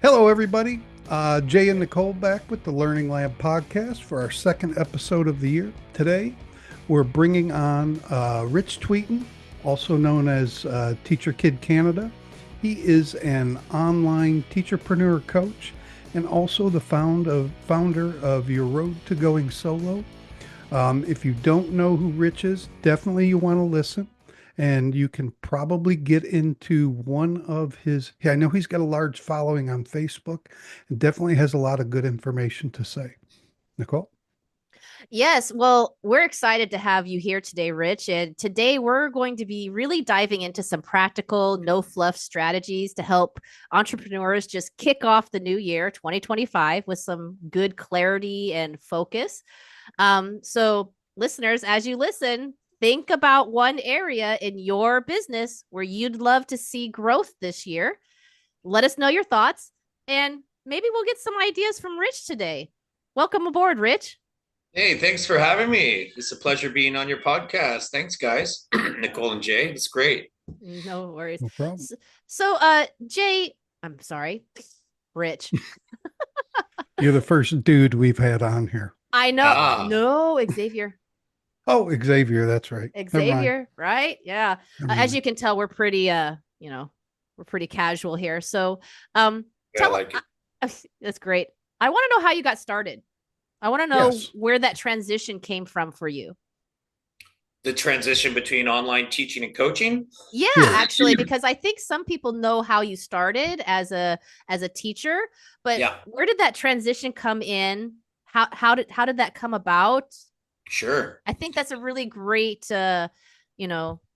Hello, everybody. Jay and Nichole back with the Learning Lab podcast for our second episode of the year. Today, we're bringing on Rich Tweten, also known as Teacher Kid Canada. He is an online teacherpreneur coach and also the founder of Your Road to Going Solo. If you don't know who Rich is, definitely you want to listen. And you can probably get into one of his. Yeah, I know he's got a large following on Facebook and definitely has a lot of good information to say. Nichole? Yes, well, we're excited to have you here today, Rich. And today we're going to be really diving into some practical, no fluff strategies to help entrepreneurs just kick off the new year, 2025, with some good clarity and focus. So, listeners, as you listen, think about one area in your business where you'd love to see growth this year. Let us know your thoughts, and maybe we'll get some ideas from Rich today. Welcome aboard, Rich. Hey, thanks for having me. It's a pleasure being on your podcast. Thanks, guys. Nichole and Jay, it's great. No worries. No problem. So, Jay, I'm sorry, Rich. You're the first dude we've had on here. I know. Ah, No, Xavier. Oh, Xavier, that's right. Never mind. Xavier, right? Yeah. Never As mind. you can tell, we're pretty, we're pretty casual here. So, yeah, I tell, like it. that's great. I want to know how you got started. I want to know Yes. where that transition came from for you. The transition between online teaching and coaching. Yeah, Yes. actually, because I think some people know how you started as a teacher, but Yeah, where did that transition come in? How did that come about? sure. I think that's a really great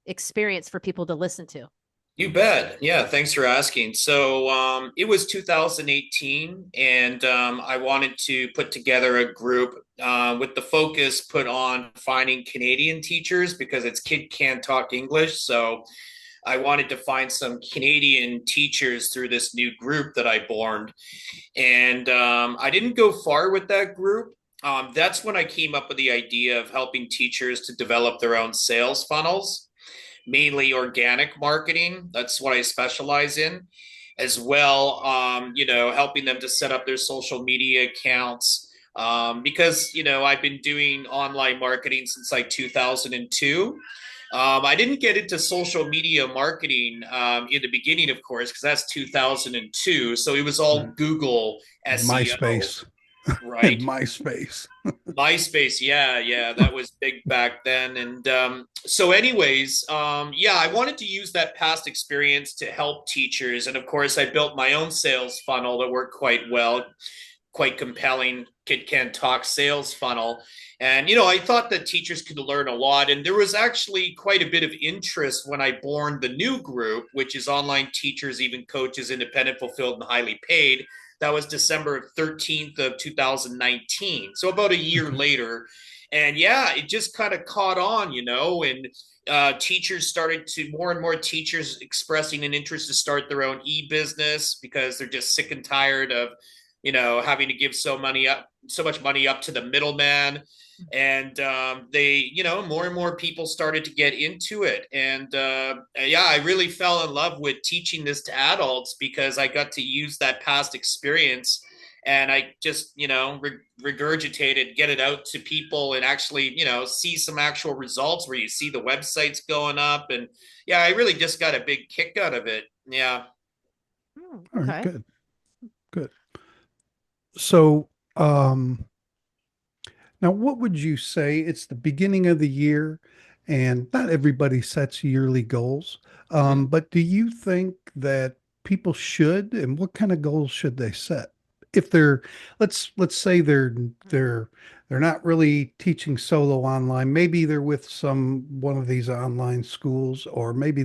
experience for people to listen to. You bet. Yeah, thanks for asking. So it was 2018, and I wanted to put together a group with the focus put on finding Canadian teachers because it's Kid Can't Talk English. So I wanted to find some Canadian teachers through this new group that I formed. And I didn't go far with that group. That's when I came up with the idea of helping teachers to develop their own sales funnels, mainly organic marketing. That's what I specialize in, as well. Helping them to set up their social media accounts. Because I've been doing online marketing since like 2002. I didn't get into social media marketing in the beginning, of course, because that's 2002. So it was all Google And SEO, MySpace. And right? MySpace. MySpace, yeah, that was big back then. And yeah, I wanted to use that past experience to help teachers. And of course, I built my own sales funnel that worked quite well, quite compelling. Kid Can Talk sales funnel. And, I thought that teachers could learn a lot. And there was actually quite a bit of interest when I born the new group, which is online teachers, even coaches, independent, fulfilled, and highly paid. That was December 13th of 2019. So about a year Okay. later. And yeah, it just kind of caught on, and teachers started to more and more teachers expressing an interest to start their own e-business because they're just sick and tired of having to give so much money up to the middleman. And more and more people started to get into it. And yeah, I really fell in love with teaching this to adults because I got to use that past experience, and I just regurgitated, get it out to people, and actually see some actual results where you see the websites going up. And yeah, I really just got a big kick out of it. Yeah. All right, Okay. good. Good. So, now what would you say? It's the beginning of the year, and not everybody sets yearly goals. Mm-hmm. But do you think that people should, and what kind of goals should they set? If they're, let's say they're they're not really teaching solo online. Maybe they're with some one of these online schools, or maybe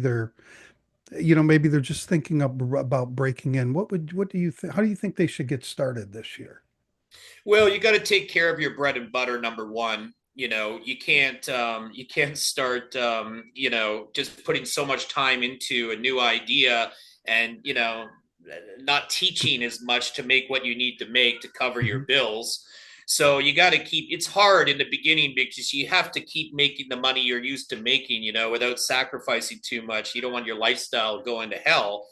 maybe they're just thinking about breaking in. What do you think? How do you think they should get started this year? Well, you got to take care of your bread and butter, number one. You can't start just putting so much time into a new idea and not teaching as much to make what you need to make to cover your Mhm. bills. So you got to keep it's hard in the beginning because you have to keep making the money you're used to making, without sacrificing too much. You don't want your lifestyle going to hell.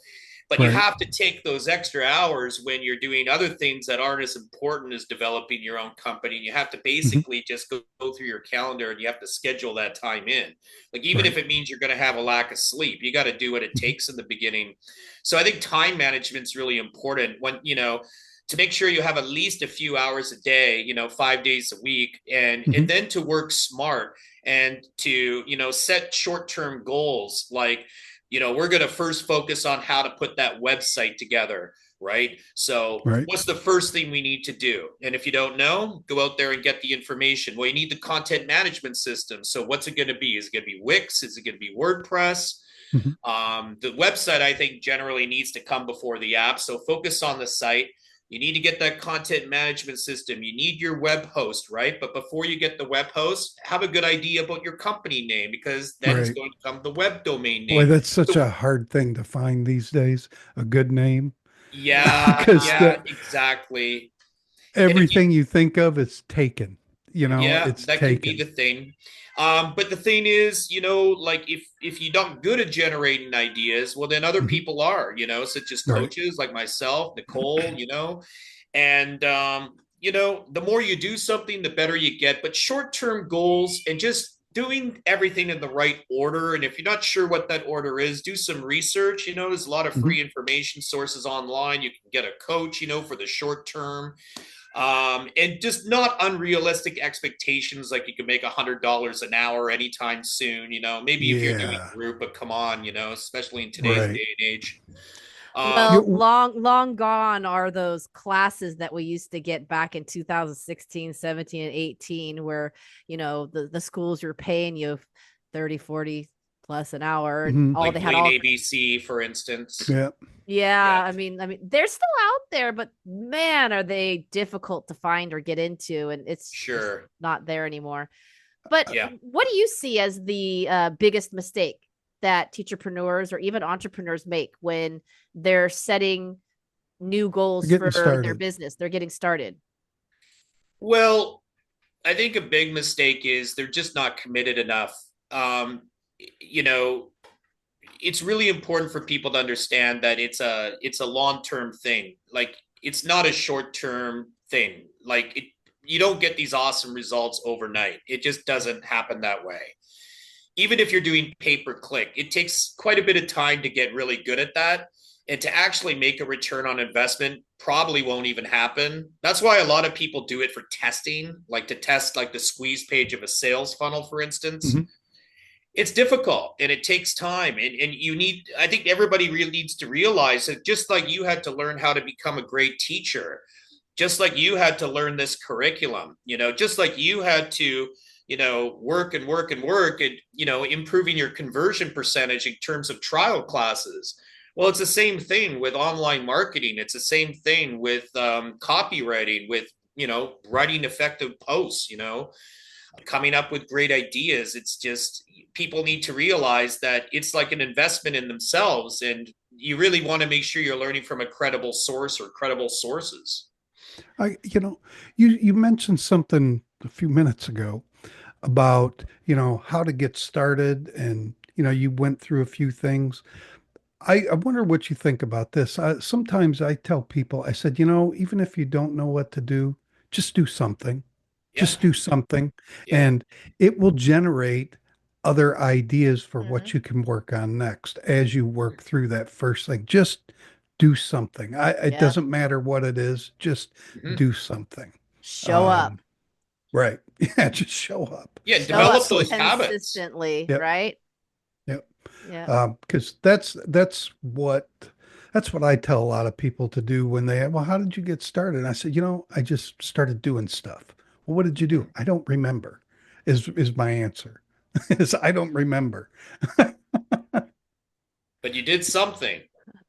But you Right. have to take those extra hours when you're doing other things that aren't as important as developing your own company. And you have to Hmm. basically just go through your calendar and you have to schedule that time in. Like, even Right. if it means you're going to have a lack of sleep, you got to do what it takes in the beginning. So I think time management is really important when, to make sure you have at least a few hours a day, 5 days a week, and Hmm. then to work smart and to, set short-term goals. Like, we're going to first focus on how to put that website together, right? So Right. what's the first thing we need to do? And if you don't know, go out there and get the information. Well, you need the content management system. So what's it going to be? Is it going to be Wix? Is it going to be WordPress? Hmm. The website, I think, generally needs to come before the app. So focus on the site. You need to get that content management system. You need your web host, right? But before you get the web host, have a good idea about your company name, because then it's Right. going to come the web domain Boy, name. that's such So, a hard thing to find these days, a good name, yeah, because yeah, exactly. And if you everything you think of is taken. Yeah, It's that could be taken. the thing. But the thing is, like, if you're not good at generating ideas, well, then other Hmm. people are, such as Right. coaches like myself, Nichole, and the more you do something, the better you get. But short-term goals and just doing everything in the right order. And if you're not sure what that order is, do some research. There's a lot of Hmm. free information sources online. You can get a coach, for the short term, and just not unrealistic expectations, like you can make $100 an hour anytime soon. Maybe if you're doing Yeah. group, but come on, especially in today's Right. day and age. Well, You, long gone are those classes that we used to get back in 2016, 17, and 18, where, the schools were paying you 30, 40 plus an hour, and mhm. all Like they had Blaine all. ABC, for instance. Yeah. Yeah, Yeah, I mean, they're still out there, but man, are they difficult to find or get into, and it's just sure. not there anymore. But Yeah. what do you see as the biggest mistake that teacherpreneurs or even entrepreneurs make when they're setting new We're goals getting for their started. business? They're getting started. Well, I think a big mistake is they're just not committed enough. Um, you know, it's really important for people to understand that it's a long-term thing. Like, it's not a short-term thing. Like, you don't get these awesome results overnight. It just doesn't happen that way. Even if you're doing pay-per-click, it takes quite a bit of time to get really good at that. And to actually make a return on investment probably won't even happen. That's why a lot of people do it for testing, like to test like the squeeze page of a sales funnel, for instance. Hmm. It's difficult and it takes time, and I think everybody really needs to realize that, just like you had to learn how to become a great teacher, just like you had to learn this curriculum, just like you had to, work and work and work and, improving your conversion percentage in terms of trial classes. Well, it's the same thing with online marketing. It's the same thing with copywriting, with, writing effective posts, coming up with great ideas. It's just, people need to realize that it's like an investment in themselves, and you really want to make sure you're learning from a credible source or credible sources. I, you mentioned something a few minutes ago about, how to get started, and, you went through a few things. I wonder what you think about this. Sometimes I tell people, I said, even if you don't know what to do, just do something. Yeah, Just do something, yeah. and it will generate other ideas for Mm-hmm. what you can work on next as you work through that first thing. Just do something. It Yep. doesn't matter what it is, just Mm-hmm. do something. Show up. Um, right. Yeah, just show up. Yeah, Show up develop So, those habits. consistently, yep, right? yep. Yeah. Because that's what I tell a lot of people to do when well, how did you get started? And I said, I just started doing stuff. Well, what did you do? I don't remember, is my answer. Is I don't remember. But you did something,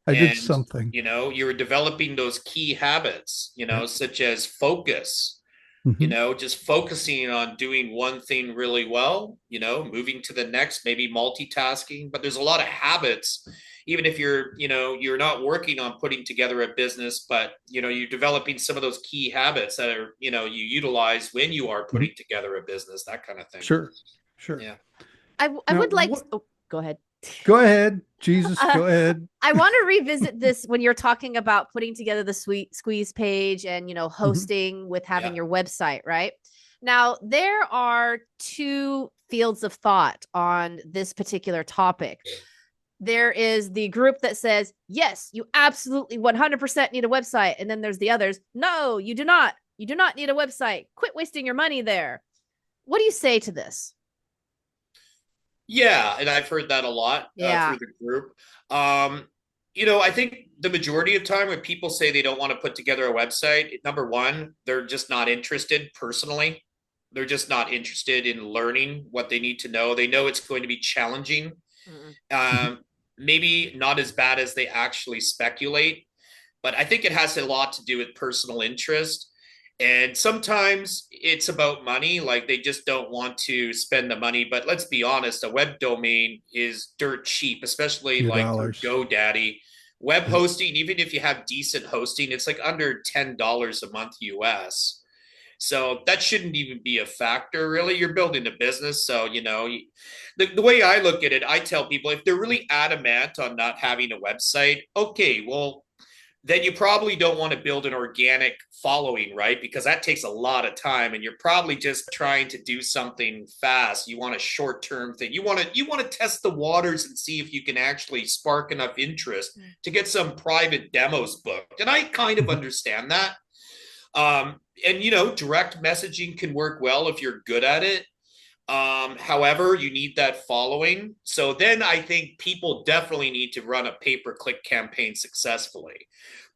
I did and something. you were developing those key habits, Yep. such as focus, Hmm. just focusing on doing one thing really well, moving to the next, maybe multitasking. But there's a lot of habits, even if you're not working on putting together a business, but, you're developing some of those key habits that are, you utilize when you are Hmm. putting together a business, that kind of thing. Sure. Sure. Yeah. I Now, would like what to, oh, go ahead. Go ahead, Jesus, Uh, go ahead. I want to revisit this when you're talking about putting together the sweet squeeze page and, Mhm. hosting with having Yeah. your website, right? Now, there are two fields of thought on this particular topic. There is the group that says, yes, you absolutely 100% need a website. And then there's the others. No, you do not. You do not need a website. Quit wasting your money there. What do you say to this? Yeah, and I've heard that a lot Yeah. through the group. I think the majority of time when people say they don't want to put together a website, number one, they're just not interested personally. They're just not interested in learning what they need to know. They know it's going to be challenging, Mm-mm. Mhm. um, maybe not as bad as they actually speculate, but I think it has a lot to do with personal interest. And sometimes it's about money, like they just don't want to spend the money. But let's be honest, a web domain is dirt cheap, especially Few like through dollars. GoDaddy. Web Yep. hosting, even if you have decent hosting, it's like under $10 a month US. So that shouldn't even be a factor, really. You're building a business. So, the way I look at it, I tell people if they're really adamant on not having a website, okay, well, then you probably don't want to build an organic following, right? Because that takes a lot of time and you're probably just trying to do something fast. You want a short-term thing. You want to test the waters and see if you can actually spark enough interest to get some private demos booked. And I kind of Mhm. understand that. And direct messaging can work well if you're good at it. However, you need that following. So then I think people definitely need to run a pay-per-click campaign successfully.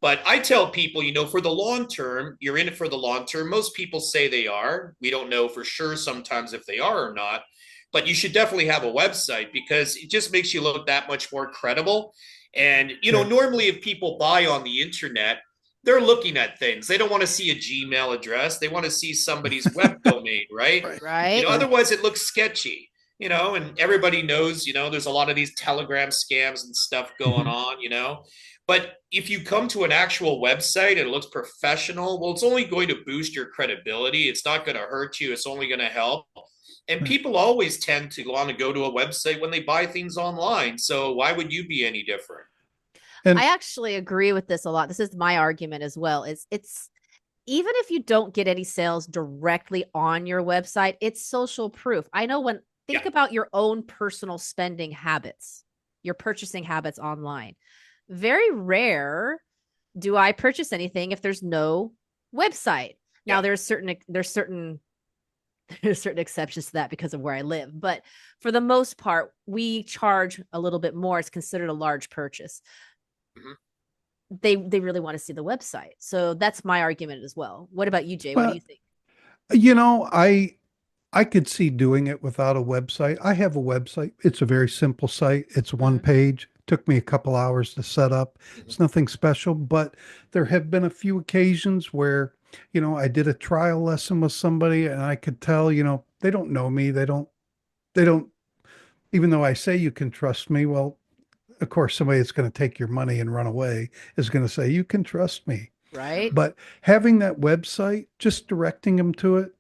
But I tell people, for the long term, you're in it for the long term. Most people say they are. We don't know for sure sometimes if they are or not. But you should definitely have a website because it just makes you look that much more credible. And, Okay. normally if people buy on the internet, they're looking at things. They don't want to see a Gmail address. They want to see somebody's web domain, right? Right. Right. Right. Otherwise it looks sketchy, and everybody knows, there's a lot of these Telegram scams and stuff going Mhm. on. But if you come to an actual website and it looks professional, well, it's only going to boost your credibility. It's not going to hurt you. It's only going to help. And Right. people always tend to want to go to a website when they buy things online. So why would you be any different? And I actually agree with this a lot. This is my argument as well. Is it's even if you don't get any sales directly on your website, it's social proof. I know when think Yeah. about your own personal spending habits, your purchasing habits online. Very rare do I purchase anything if there's no website. Now Yeah. there's certain exceptions to that because of where I live, but for the most part, we charge a little bit more. It's considered a large purchase. Mhm. They really want to see the website. So that's my argument as well. What about you, Jay? What do well, you think? you know, I could see doing it without a website. I have a website. It's a very simple site. It's one Mhm. page. Took me a couple hours to set up. Mhm. It's nothing special, but there have been a few occasions where, I did a trial lesson with somebody and I could tell, they don't know me. They don't, even though I say you can trust me. Well, of course, somebody that's going to take your money and run away is going to say, you can trust me. Right? But having that website, just directing them to it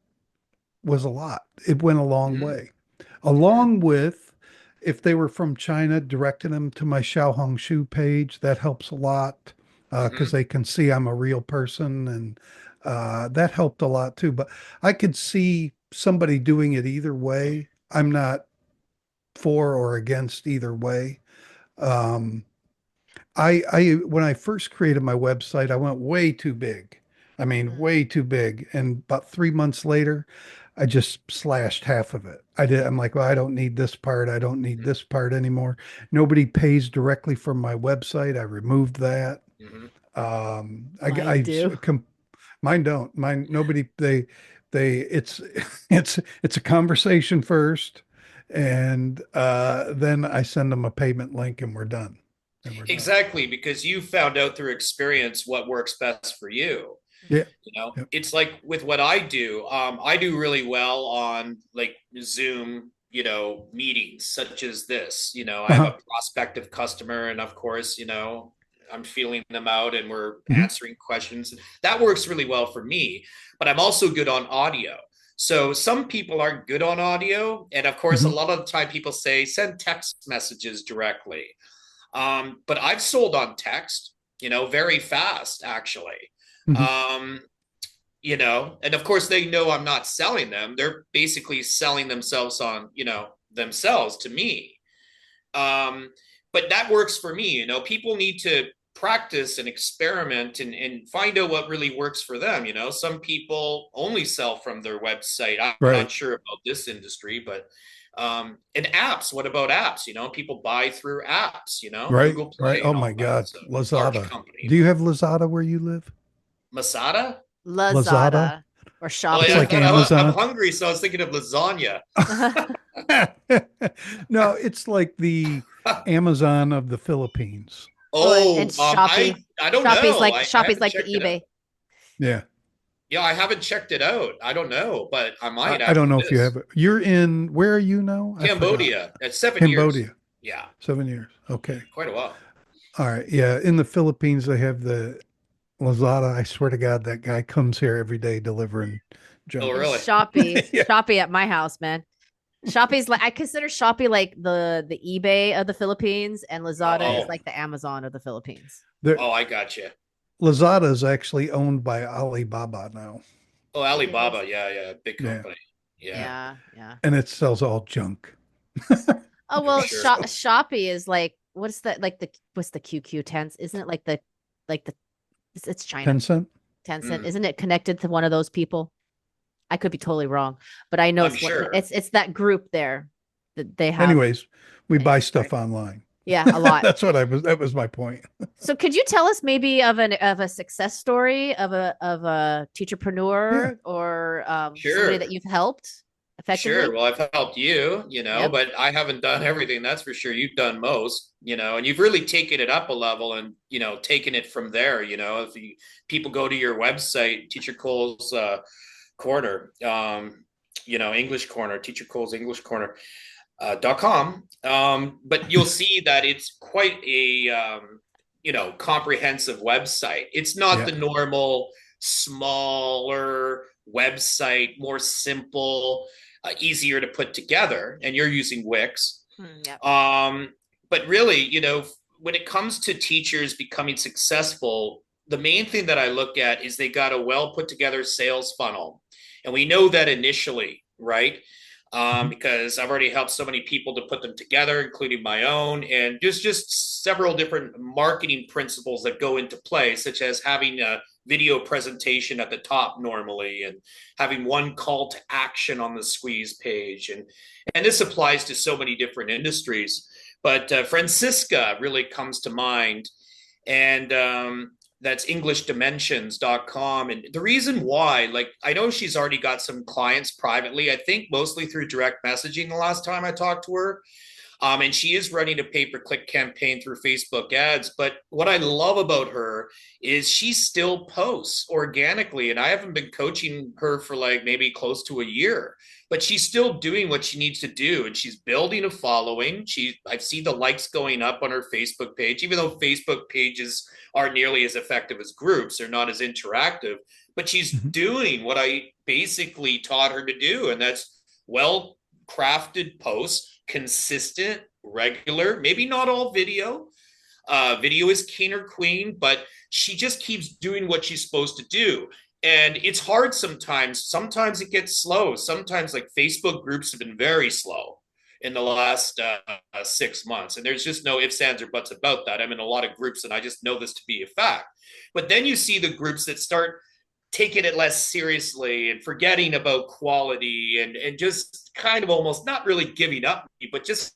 was a lot. It went a long Mhm. way. Mhm. Along with, if they were from China, directing them to my Xiaohongshu page, that helps a lot because Mhm. they can see I'm a real person, and that helped a lot too. But I could see somebody doing it either way. I'm not for or against either way. Um, I when I first created my website, I went way too big. I mean, Mm. way too big. And about 3 months later, I just slashed half of it. I'm like, well, I don't need this part. I don't need this part anymore. Nobody pays directly from my website. I removed that. Mhm. Mine do. Mine don't. Mine, nobody, it's, it's a conversation first. And then I send them a payment link and we're done. And we're done. Exactly, because you found out through experience what works best for you. Yeah. Yep. It's like with what I do. I do really well on like Zoom, meetings such as this. I have Uh-huh. a prospective customer, and of course, I'm feeling them out and we're Mhm. answering questions. That works really well for me, but I'm also good on audio. So some people aren't good on audio. And of course, a Mhm. lot of the time people say send text messages directly. But I've sold on text, very fast, actually. Mhm. Um, and of course they know I'm not selling them. They're basically selling themselves on, themselves to me. Um, but that works for me. People need to practice and experiment and find out what really works for them. Some people only sell from their website. I'm not Right. sure about this industry, but and apps. What about apps? People buy through apps, Right. Google Right. Play Oh and my all that. God. It's a large Lazada. company, Do you but have Lazada where you live? Masada? Lazada. Lazada or Oh It's yeah, I Shopee. like thought I'm Amazon. hungry, so I was thinking of lasagna. No, it's like the Amazon of the Philippines. Oh, and Oh, Shopee. I don't know. I Shoppee's haven't like the checked it out. eBay. Yeah. Yeah, I haven't checked it out. I don't know, but I might I don't after know if you have this. it. You're in, where are you now? I forgot. Cambodia. That's 7 years. Cambodia. Yeah, 7 years. yeah, Okay. quite a while. All right. Yeah. In the Philippines, they have the Lazada. I swear to God, that guy comes here every day delivering Oh, junk. And really? Shopee. Yeah. Shopee at my house, man. Shopee's like I consider Shopee like the eBay of the Philippines, and Lazada is Yeah. Oh, like the Amazon of the Philippines. The oh, I got you. Lazada is actually owned by Alibaba now. Oh, It is. Alibaba. Yeah, yeah, big Yeah. company. Yeah, Yeah, yeah. And it sells all junk. Oh for well, sure. Shopee is like what's that like the what's the QQ tens? Isn't it like the it's China. Tencent. Tencent. Mm, Isn't it connected to one of those people? I could be totally wrong, but I know I'm it's what sure. it's that group there that they have. Anyways, we buy Anyway, sorry. stuff online. Yeah, a lot. That's what that was my point. So could you tell us maybe of a success story of a Yeah. teacherpreneur or somebody that Sure. you've helped Sure. effectively? Well, I've helped you, Yep. but I haven't done everything. That's for sure. You've done most, and you've really taken it up a level and, taken it from there. If people go to your website, Teacher Cole's Corner, English Corner, Teacher Cole's English Corner, .com. But you'll see that it's quite a, comprehensive website. It's not Yeah. the normal, smaller website, more simple, easier to put together. And you're using Wix. Yep. But really, when it comes to teachers becoming successful, the main thing that I look at is they got a well put together sales funnel. And we know that initially, right? Mhm. Because I've already helped so many people to put them together, including my own, and just several different marketing principles that go into play, such as having a video presentation at the top normally, and having one call to action on the squeeze page, and this applies to so many different industries. But Francisca really comes to mind, and that's englishdimensions.com. And the reason why, like, I know she's already got some clients privately, I think mostly through direct messaging the last time I talked to her. And she is running a pay-per-click campaign through Facebook ads. But what I love about her is she still posts organically. And I haven't been coaching her for like maybe close to a year, but she's still doing what she needs to do. And she's building a following. I've seen the likes going up on her Facebook page, even though Facebook pages aren't nearly as effective as groups. They're not as interactive, but she's Mhm. doing what I basically taught her to do. And that's well crafted posts, consistent, regular, maybe not all video. Video is king or queen, but she just keeps doing what she's supposed to do. And it's hard sometimes. Sometimes it gets slow. Sometimes, like, Facebook groups have been very slow in the last 6 months. And there's just no ifs, ands, or buts about that. I'm in a lot of groups and I just know this to be a fact. But then you see the groups that start taking it less seriously and forgetting about quality and just kind of almost not really giving up, but just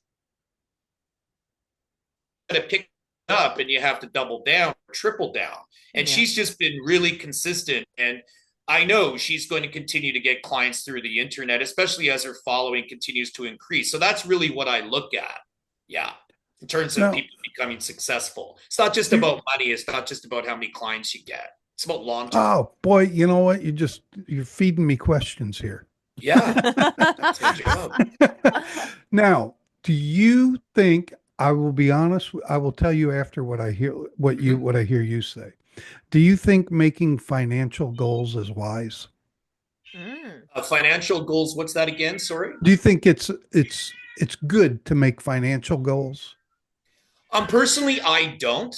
to pick up and you have to double down or triple down. And Yeah. she's just been really consistent. And I know she's going to continue to get clients through the internet, especially as her following continues to increase. So that's really what I look at. Yeah. In terms of Now, people becoming successful. It's not just you, about money. It's not just about how many clients you get. It's about long term. oh boy, you know what? You're feeding me questions here. Yeah. That's my job. Now, do you think, I will be honest, I will tell you after Mhm. what I hear you say. Do you think making financial goals is wise? Financial goals. What's that again? Sorry. Do you think it's good to make financial goals? Personally, I don't.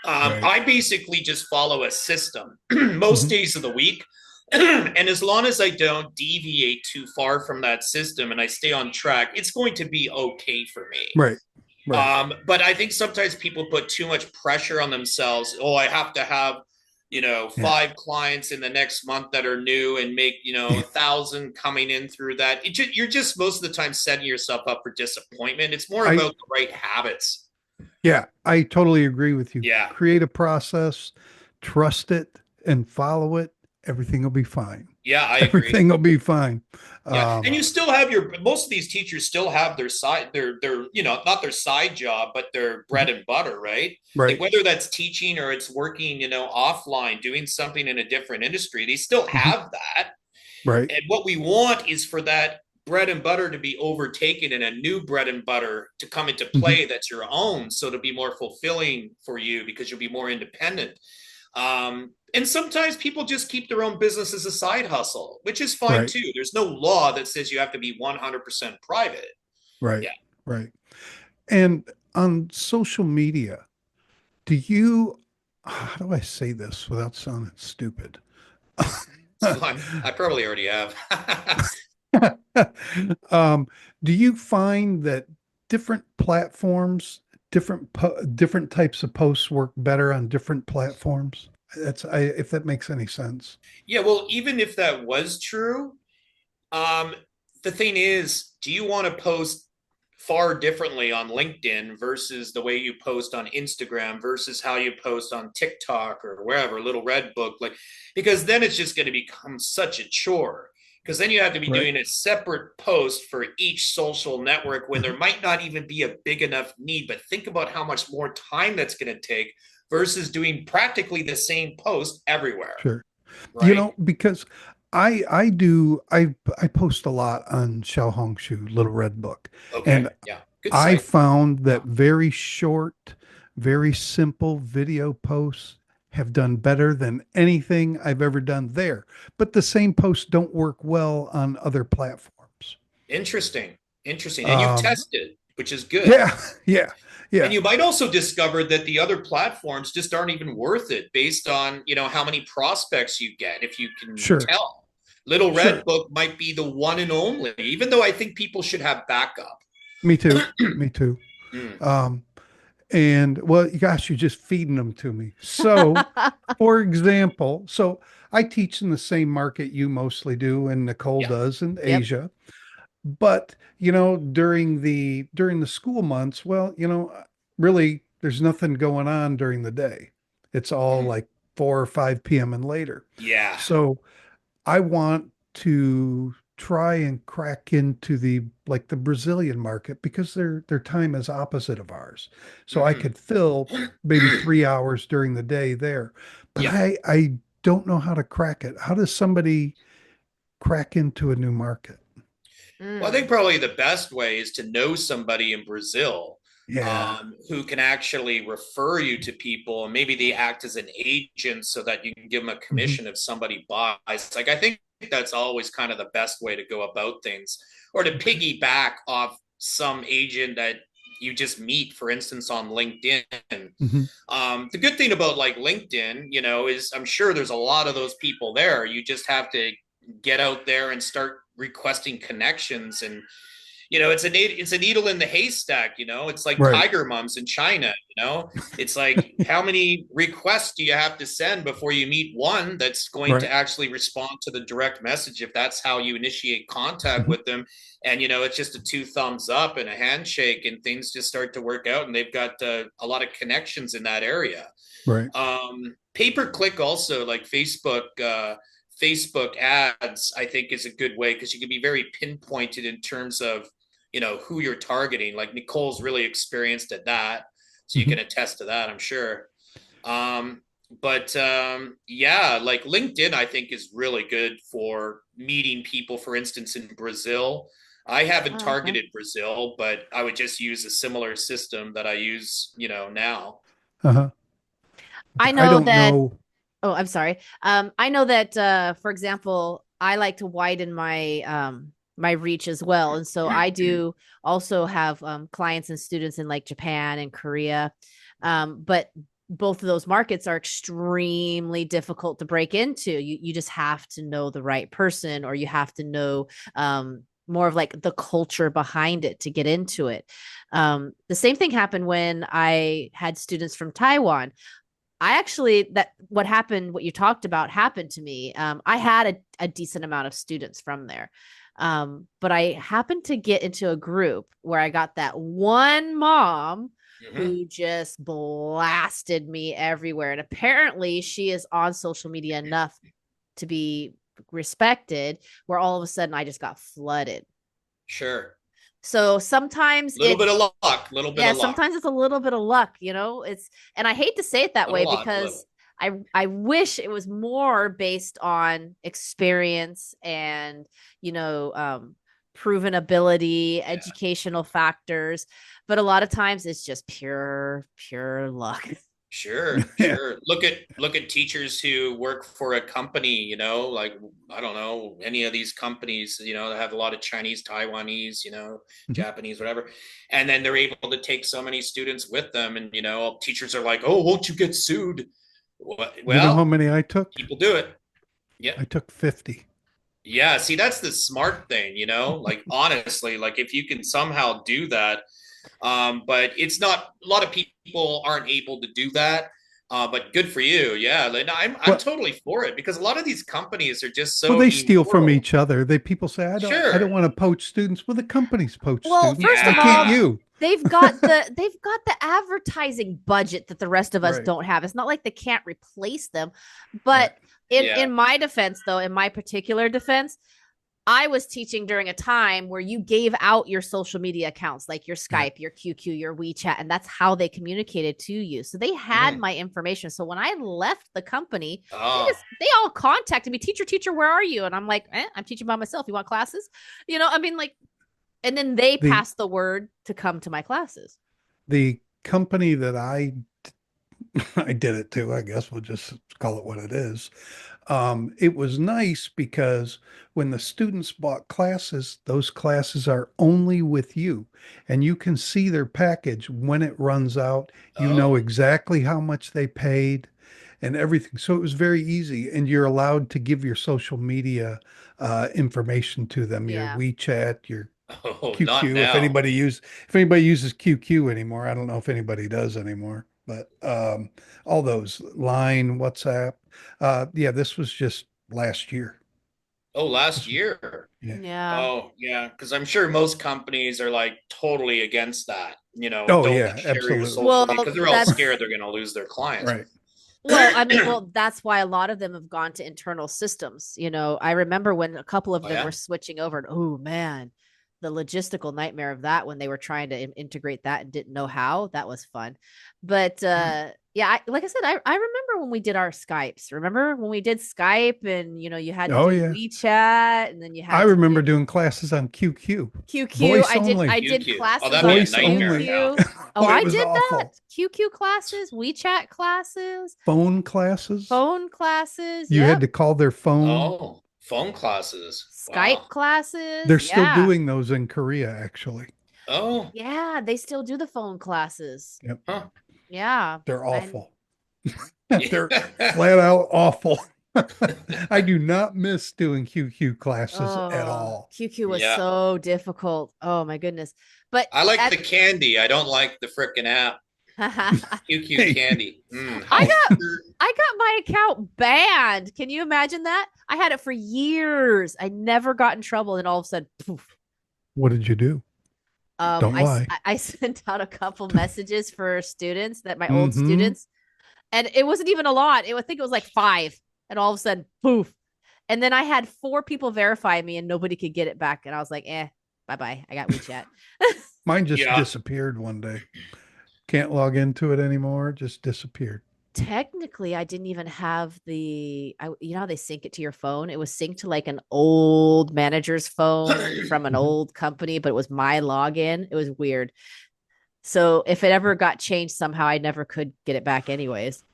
Right. I basically just follow a system most Hmm. days of the week. And as long as I don't deviate too far from that system and I stay on track, it's going to be okay for me. Right. Right. But I think sometimes people put too much pressure on themselves. Oh, I have to have, Yeah. 5 clients in the next month that are new and make, 1,000 coming in through that. You're just most of the time setting yourself up for disappointment. It's more I about the right habits. Yeah, I totally agree with you. Yeah. Create a process, trust it, and follow it. Everything will be fine. Yeah, I agree. Everything will be fine. Yeah, and Um, you still have most of these teachers still have their side, their not their side job, but their bread and butter, right? Like right. whether that's teaching or it's working, offline, doing something in a different industry, they still Mhm. have that. Right. And what we want is for that bread and butter to be overtaken and a new bread and butter to come into Mhm. play that's your own, so to be more fulfilling for you because you'll be more independent. And sometimes people just keep their own business as a side hustle, which is fine Right. too. There's no law that says you have to be 100% private. Right. Yeah. Right. And on social media, do you, how do I say this without sounding stupid? So I probably already have. Um, do you find that different platforms, different types of posts work better on different platforms? If that makes any sense. Yeah, well, even if that was true, Um, the thing is, do you want to post far differently on LinkedIn versus the way you post on Instagram versus how you post on TikTok or wherever, Little Red Book? Like, because then it's just going to become such a chore. Because then you have to be Right. doing a separate post for each social network when there might not even be a big enough need. But think about how much more time that's going to take versus doing practically the same post everywhere, Sure. right? Because I post a lot on Xiaohongshu, Little Red Book, Okay. and Yeah. Good I site. found that very short, very simple video posts have done better than anything I've ever done there. But the same posts don't work well on other platforms. Interesting. Interesting. And you've Um, tested, which is good. yeah, yeah, And yeah, you might also discover that the other platforms just aren't even worth it based on, how many prospects you get, if you can sure, tell. Little Red sure. Book might be the one and only, even though I think people should have backup. Me too. Me too. Mm, Um, and well, gosh, you're just feeding them to me. So, for example, so I teach in the same market you mostly do, and Nichole yeah. does in Yep. Asia. But, during the school months, well, really there's nothing going on during the day. It's all Mm, like 4 or 5 p.m. and later. yeah. So I want to try and crack into the Brazilian market because their time is opposite of ours. So I Mhm. could fill maybe 3 hours during the day there. But Yeah. I don't know how to crack it. How does somebody crack into a new market? Well, I think Mm. probably the best way is to know somebody in Brazil, Yeah. who can actually refer you to people, and maybe they act as an agent so that you can give them a Hmm. commission if somebody buys. Like I think that's always kind of the best way to go about things, or to Okay. piggyback off some agent that you just meet, for instance, on LinkedIn. Hmm. The good thing about like LinkedIn, is I'm sure there's a lot of those people there. You just have to get out there and start requesting connections, and it's a needle in the haystack. It's like Right. tiger mums in China. It's like, how many requests do you have to send before you meet one that's going to Right. actually respond to the direct message, if that's how you initiate contact Hmm. with them. And it's just a two thumbs up and a handshake, and things just start to work out, and they've got a lot of connections in that area. Right. Pay per click also, like Facebook ads, I think, is a good way, because you can be very pinpointed in terms of who you're targeting. Like Nichole's really experienced at that, so you Hmm. can attest to that, I'm sure. um but yeah, like LinkedIn, I think, is really good for meeting people, for instance, in Brazil. I haven't Oh, okay. targeted Brazil, but I would just use a similar system that I use now. Uh-huh. I I know don't that. know. Oh, I'm sorry. I know that, for example, I like to widen my reach as well. And so I do also have clients and students in like Japan and Korea. But both of those markets are extremely difficult to break into. You just have to know the right person, or you have to know more of like the culture behind it to get into it. The same thing happened when I had students from Taiwan. I actually, that what happened, what you talked about happened to me. I had a decent amount of students from there. But I happened to get into a group where I got that one mom who just blasted me everywhere. And apparently she is on social media enough to be respected, where all of a sudden I just got flooded. Sure. So sometimes Little it's bit of luck, little bit yeah, of luck. sometimes it's a little bit of luck, you know. And I hate to say it that Not a way lot, because I wish it was more based on experience and, you know, proven ability, educational factors, but a lot of times it's just pure luck. Sure, Yeah. sure. Look at teachers who work for a company, you know, like I don't know, any of these companies, you know, that have a lot of Chinese, Taiwanese, you know, Mhm. Japanese, whatever. And then they're able to take so many students with them. And, you know, teachers are like, oh, won't you get sued? You know how Well, many I took? people do it. Yeah. I took 50. Yeah. See, that's the smart thing, you know, like honestly, like if you can somehow do that, but it's not a lot of people aren't able to do that. But good for you. Yeah. Like, I'm Well, totally for it because a lot of these companies are just well, so they steal from immoral. each other. People say, I don't Sure. want to poach students. Well, the companies poach Well, students. first Why of can't Yeah. all, you? they've got the advertising budget that the rest of us Right. don't have. It's not like they can't replace them. Right. But Yeah. in my defense, though, in my particular defense, I was teaching during a time where you gave out your social media accounts, like your Yeah. Skype, your QQ, your WeChat, and that's how they communicated to you. So they had my information. So when I left the company, Oh, they all contacted me, teacher, where are you? And I'm like, I'm teaching by myself. You want classes? You know, I mean, like, and then they The passed the word to come to my classes. the company that I did it to, I guess we'll just call it what it is. It was nice because when the students bought classes, those classes are only with you, and you can see their package when it runs out. You know oh, exactly how much they paid and everything. So it was very easy, and you're allowed to give your social media information to them, your Yeah. WeChat, your oh, not QQ. now. If anybody uses QQ anymore, I don't know if anybody does anymore, but all those Line, WhatsApp. Yeah, this was just last year. Oh, last This was, year. yeah. Yeah. Oh, yeah. Because I'm sure most companies are like totally against that. You know, Oh don't yeah, share your absolutely. social media Well, because they're all that's scared they're going to lose their clients. Right. Well, I mean, well, that's why a lot of them have gone to internal systems. You know, I remember when a couple of Oh, them yeah. were switching over, and oh man, the logistical nightmare of that when they were trying to integrate that and didn't know how. That was fun. But yeah, like I said, I remember when we did our Skypes. Remember when we did Skype and you had to Oh do yeah. WeChat and then you I had to remember do doing classes on QQ. QQ. Voice I only. did QQ. Oh, classes that'd be on a Voice nightmare only. now. QQ. Oh, Oh, it I was did that. awful. QQ classes, WeChat classes, Phone classes. phone classes. You had Yep. to call their phone. Oh, phone classes. Skype Wow. classes. They're still Yeah. doing those in Korea, actually. Oh, Yeah. They still do the phone classes. Yep. huh. Yeah. They're And awful. They're Yeah. flat out awful. I do not miss doing QQ classes at oh, all. QQ was Yeah. so difficult. Oh my goodness. But I like at the candy. I don't like the frickin' app. QQ Hey, candy. I How? got I got my account banned. Can you imagine that? I had it for years. I never got in trouble, and all of a sudden, poof. what did you do? Don't lie. I sent out a couple messages for students that my old Mm-hmm. students, and it wasn't even a lot. I think it was like five, and all of a sudden, poof. And then I had four people verify me, and nobody could get it back. And I was like, bye bye. I got WeChat. Mine just Yeah. disappeared one day. Can't log into it anymore. Just disappeared. Technically, I didn't even have you know how they sync it to your phone? It was synced to like an old manager's phone from an Mhm. old company, but it was my login. It was weird. So if it ever got changed somehow, I never could get it back anyways.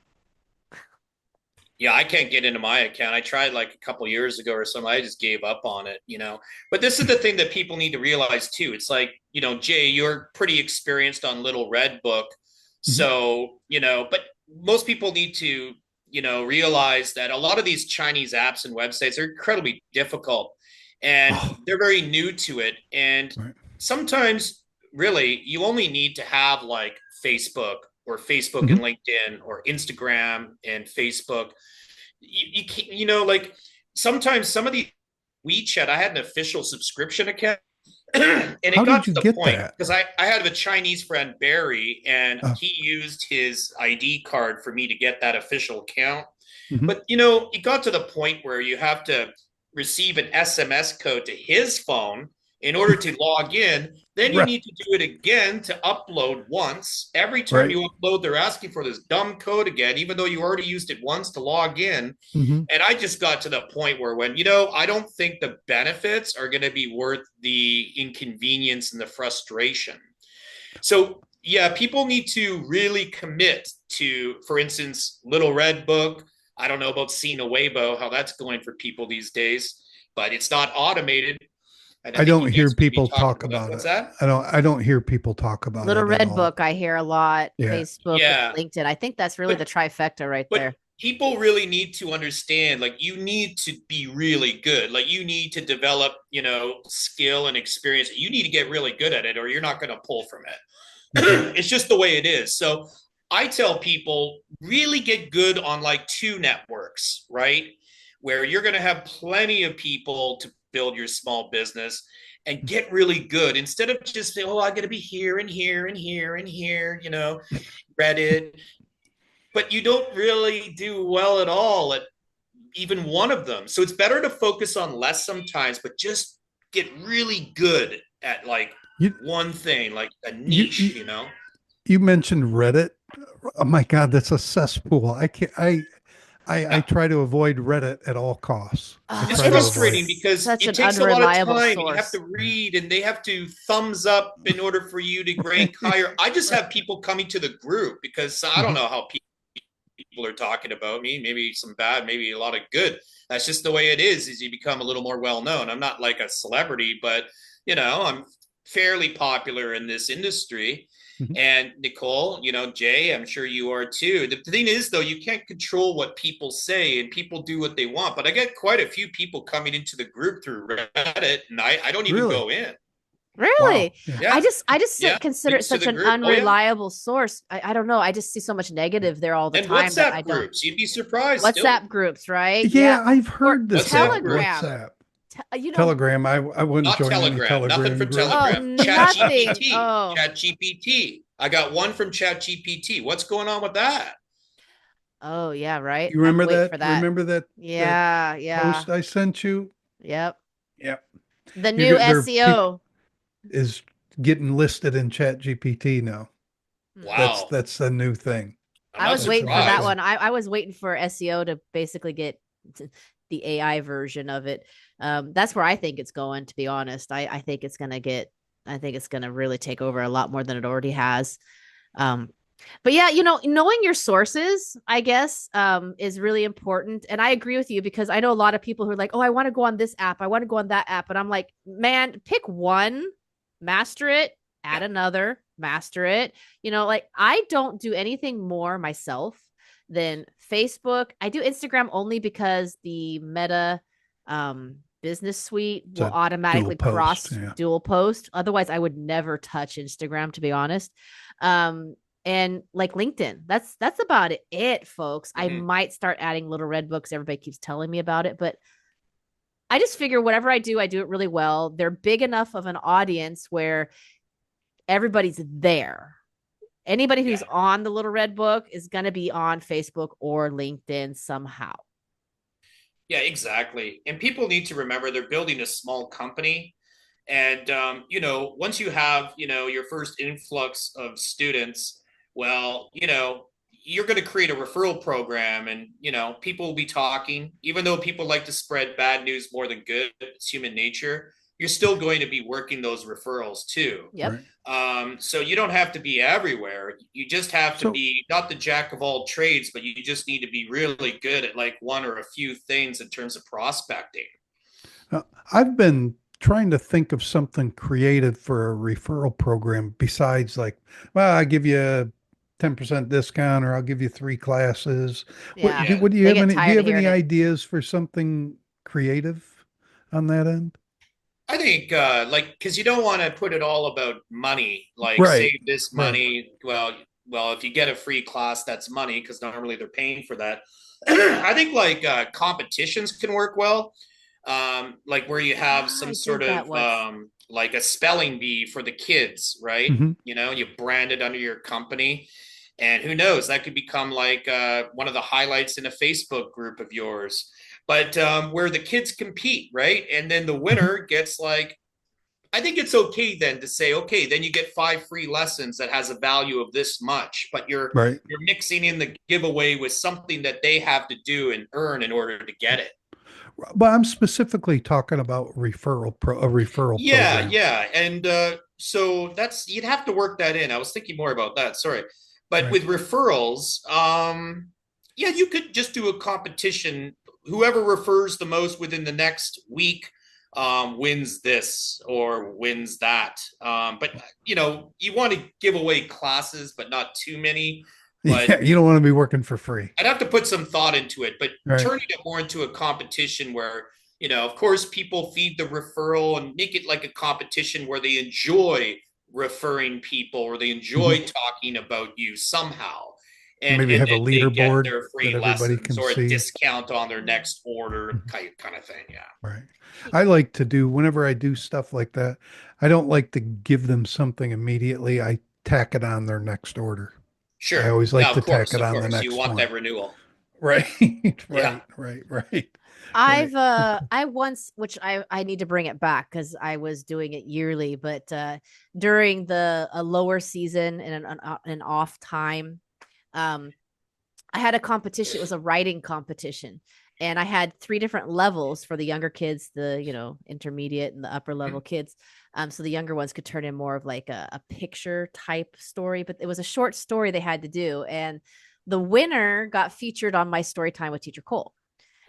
Yeah, I can't get into my account. I tried like a couple years ago or something. I just gave up on it, you know. But this is the thing that people need to realize too. It's like, you know, Jay, you're pretty experienced on Little Red Book. Mhm. So, you know, but most people need to, you know, realize that a lot of these Chinese apps and websites are incredibly difficult and Oh, they're very new to it. And right. sometimes really you only need to have like Facebook or Facebook and Mhm. LinkedIn or Instagram and Facebook. You can't, you know, like sometimes some of the WeChat, I had an official subscription account. And it How got did to you the get point that? because I had a Chinese friend, Barry, and Oh, he used his ID card for me to get that official account. mhm. But, you know, it got to the point where you have to receive an SMS code to his phone in order to log in. Then you Right. need to do it again to upload once. Every time Right. you upload, they're asking for this dumb code again, even though you already used it once to log in. Mhm. And I just got to the point where when, you know, I don't think the benefits are going to be worth the inconvenience and the frustration. So, yeah, people need to really commit to, for instance, Little Red Book. I don't know about Sina Weibo, how that's going for people these days, but it's not automated. And I I think don't you hear guys are going to be people talking talk about about what's it. that? I don't hear people talk about Little it at Red all. Book, I hear a lot. Yeah. Facebook Yeah. and LinkedIn. I think that's really the But trifecta right but there. people really need to understand like you need to be really good, like you need to develop, you know, skill and experience. You need to get really good at it or you're not going to pull from Mhm. it. It's just the way it is. So I tell people really get good on like two networks, right, where you're going to have plenty of people to build your small business, and get really good instead of just saying, oh, I got to be here and here and here and here, you know, Reddit, but you don't really do well at all at even one of them. So it's better to focus on less sometimes, but just get really good at like You one thing, like a you niche, you you know? you mentioned Reddit. Oh my God, that's a cesspool. I can't. I Yeah. try to avoid Reddit at all costs. I Oh, It's try it to is avoid it. frustrating because such it an takes a lot of unreliable time and you have to source. read and they have to thumbs up in order for you to rank higher. I just have people coming to the group because I don't Mhm. know how people are talking about me, maybe some bad, maybe a lot of good. That's just the way it is you become a little more well known. I'm not like a celebrity, but you know, I'm fairly popular in this industry. Mhm. And Nichole, you know, Jay, I'm sure you are too. The thing is, though, you can't control what people say and people do what they want. But I get quite a few people coming into the group through Reddit, and I don't even Really? go in. Wow. Really? Yeah. Yeah. I just Yeah. consider it Links to such the an group. Oh, yeah. unreliable source. I don't know. I just see so much negative there all the And time that I WhatsApp don't. groups. You'd be surprised still. WhatsApp groups, right? Yeah. Yeah, I've Or heard this WhatsApp about groups. Telegram. WhatsApp. You know, Telegram. I wouldn't Not join any Telegram. Nothing Telegram from group. oh, Telegram. Chat nothing. GPT. Oh, Chat GPT. I got one from Chat GPT. What's going on with that? oh, yeah, right. You I have to remember wait that? for that. Remember that Yeah, yeah. post I sent you? Yep. Yep. The You new get there. People SEO. is getting listed in Chat GPT now. Hmm. Wow. That's a new thing. I'm I not was That's a waiting for new that surprised. thing. one. I was waiting for SEO to basically get the AI version of it. That's where I think it's going, to be honest. I think it's gonna get I think it's gonna really take over a lot more than it already has. Um, but yeah, you know, knowing your sources, I guess, is really important. And I agree with you because I know a lot of people who are like, oh, I want to go on this app, I want to go on that app. And I'm like, man, pick one, master it, add Yeah. another, master it. You know, like I don't do anything more myself than Facebook. I do Instagram only because the Meta business suite It's will a dual automatically post. cross Yeah. dual post. Otherwise, I would never touch Instagram, to be honest. Um, and like LinkedIn. That's about it, folks. I Mm-hmm. might start adding Little Red Books. Everybody keeps telling me about it, but I just figure whatever I do it really well. They're big enough of an audience where everybody's there. Anybody who's Yeah. on the Little Red Book is going to be on Facebook or LinkedIn somehow. Yeah, exactly. And people need to remember they're building a small company. And, you know, once you have, you know, your first influx of students, well, you know, you're going to create a referral program and, you know, people will be talking, even though people like to spread bad news more than good. It's human nature. you're still going to be working those referrals too. Yep. So you don't have to be everywhere. You just have to So be not the jack of all trades, but you just need to be really good at like one or a few things in terms of prospecting. I've been trying to think of something creative for a referral program besides like, well, I give you a 10% discount or I'll give you 3 classes. Yeah. What do you They have get do you tired of have any hearing it. ideas for something creative on that end? I think like because you don't want to put it all about money, like Right. save this Right. money. Well, if you get a free class, that's money because normally they're paying for that. I think like competitions can work well, like where you have Ah, some I sort did that of once. like a spelling bee for the kids, right? Hmm. You know, you brand it under your company, and who knows, that could become like one of the highlights in a Facebook group of yours. But where the kids compete, right? And then the Hmm. winner gets like, I think it's okay then to say, okay, then you get 5 free lessons that has a value of this much, but Right. you're mixing in the giveaway with something that they have to do and earn in order to get it. But I'm specifically talking about a referral Yeah, program. yeah. And so that's you'd have to work that in. I was thinking more about that. Sorry. But Right. with referrals, yeah, you could just do a competition. Whoever refers the most within the next week wins this or wins that. But you know, you want to give away classes, but not too many. But Yeah. You don't want to be working for free. I'd have to put some thought into it, but Right. turning it more into a competition where, you know, of course, people feed the referral and make it like a competition where they enjoy referring people or they Hmm. enjoy talking about you somehow. Maybe And have a then they get leaderboard their that free everybody lessons can or a see. discount on their Mm. next order Mhm. kind of thing. Yeah. Right. I like to do, whenever I do stuff like that, I don't like to give them something immediately. I tack it on their next order. I Sure. always Yeah, like to tack it of on the course. You next want one. that renewal. Right. Yeah. Right. Right. Right. Right. I once, which I need to bring it back because I was doing it yearly, but during the a lower season and an off time, um I had a competition. It was a writing competition. And I had 3 different levels for the younger kids, the, intermediate and the upper level kids. So the younger ones could turn in more of like a picture type story, but it was a short story they had to do. And the winner got featured on my story time with Teacher Cole.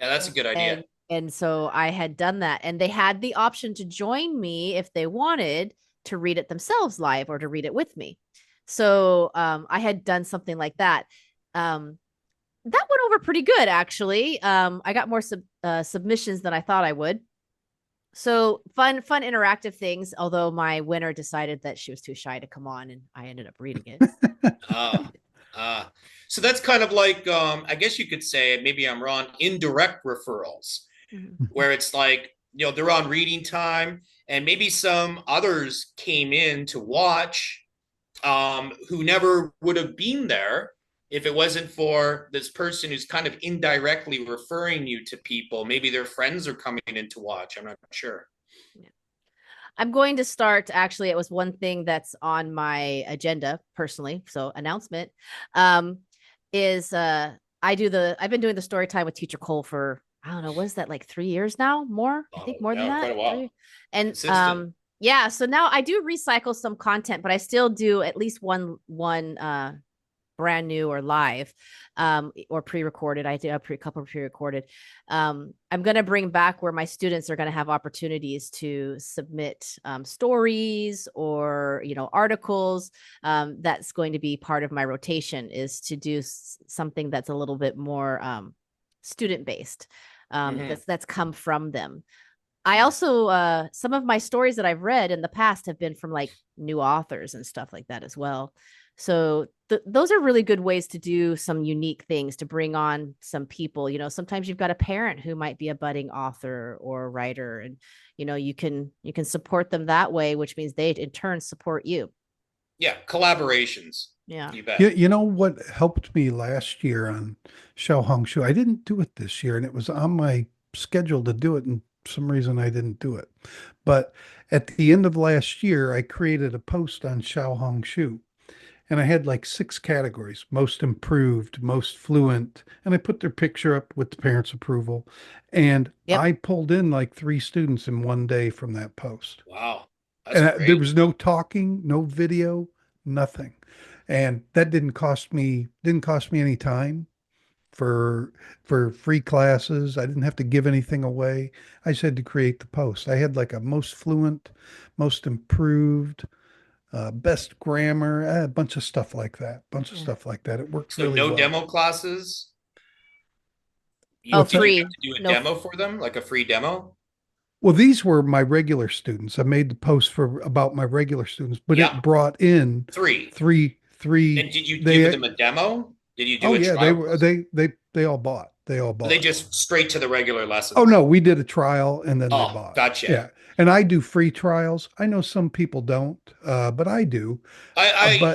Yeah, that's a good idea. And so I had done that. And they had the option to join me if they wanted to read it themselves live or to read it with me. So I had done something like that. Um, that went over pretty good, actually. I got more submissions than I thought I would. So fun interactive things. Although my winner decided that she was too shy to come on, and I ended up reading it. Ah, ah. So that's kind of like, I guess you could say, maybe I'm wrong, indirect referrals, Mhm. where it's like, you know, they're on reading time, and maybe some others came in to watch who never would have been there if it wasn't for this person who's kind of indirectly referring you to people. Maybe their friends are coming in to watch. I'm not sure. Yeah. I'm going to start. Actually, it was one thing that's on my agenda personally. So announcement is I've been doing the story time with Teacher Cole for I don't know, what is that, like 3 years now? More? I think more than Yeah, quite that. a while. Three. And Consistent. yeah, so now I do recycle some content, but I still do at least one brand new or live or pre-recorded. I did a couple of pre-recorded. I'm going to bring back where my students are going to have opportunities to submit stories or articles. That's going to be part of my rotation, is to do something that's a little bit more student based, Mm-hmm. that's come from them. I also some of my stories that I've read in the past have been from like new authors and stuff like that as well. So those are really good ways to do some unique things, to bring on some people. Sometimes you've got a parent who might be a budding author or writer, and you can support them that way, which means they in turn support you. Yeah, collaborations. Yeah. You You, bet. you know what helped me last year on Shao Hong Shu? I didn't do it this year, and it was on my schedule to do it, and for some reason I didn't do it. But at the end of last year, I created a post on Shao Hong Shu, and I had like 6 categories: most improved, most fluent, and I put their picture up with the parents' approval. And Yep. I pulled in like 3 students in one day from that post. Wow. That's And there great. was no talking, no video, nothing. And that didn't cost me any time for free classes. I didn't have to give anything away. I just had to create the post. I had like a most fluent, most improved, best grammar, a bunch of stuff like that. Bunch of Yeah. stuff like that. It worked So really no well. demo classes? Oh, What's Did that? you have free. to do a No. demo for them, like a free demo? Well, these were my regular students. I made the post for about my regular students, but Yeah, it brought in three. three. And did you give them They a demo? Did you do Oh a yeah, they trial were class? they all bought. They all Or they bought. just straight to the regular Oh lessons? no, we did a trial and then they Oh, bought. gotcha. Yeah. And I do free trials. I know some people don't, but I do. But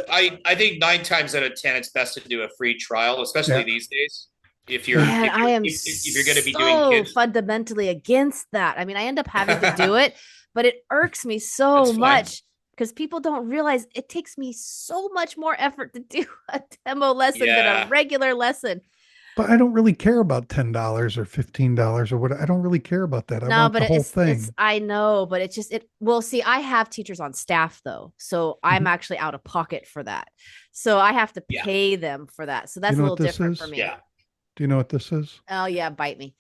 I think 9 times out of 10, it's best to do a free trial, especially yeah, these days. If you're yeah. Man, I am if you're going to be doing so kids, fundamentally against that. I mean, I end up having to do it, but it irks me that's so fine. much because people don't realize it takes me so much more effort to do a demo lesson than a Yeah. regular lesson. But I don't really care about $10 or $15 or what. I don't really care about that. I No, want but the whole it's thing. I know, but it's just it well, see, I have teachers on staff though. So I'm Mhm. actually out of pocket for that. So I have to Yeah. pay them for that. So You that's a know little what this different for is? me. Yeah. Do you know what this is? Oh yeah, bite me.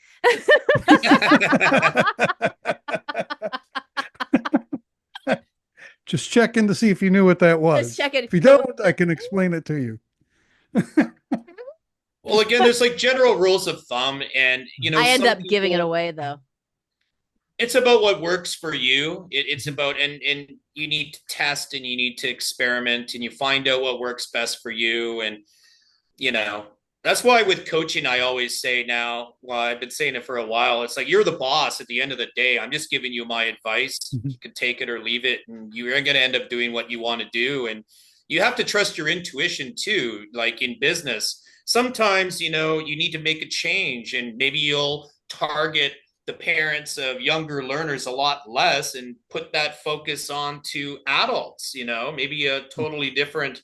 Just checking to see if you knew what that Just was. checking. If you No. don't, I can explain it to you. Well, again, there's like general rules of thumb, and I end some up giving it people, away though. it's about what works for you. It's Mhm. about and you need to test and you need to experiment and you find out what works best for you. And you know, that's why with coaching, I always say now, well, I've been saying it for a while. It's like you're the boss at the end of the day. I'm just giving you my advice. Mhm. You can take it or leave it, and you're going to end up doing what you want to do. And you have to trust your intuition too. Like in business, sometimes, you need to make a change, and maybe you'll target the parents of younger learners a lot less and put that focus on to adults, maybe a totally different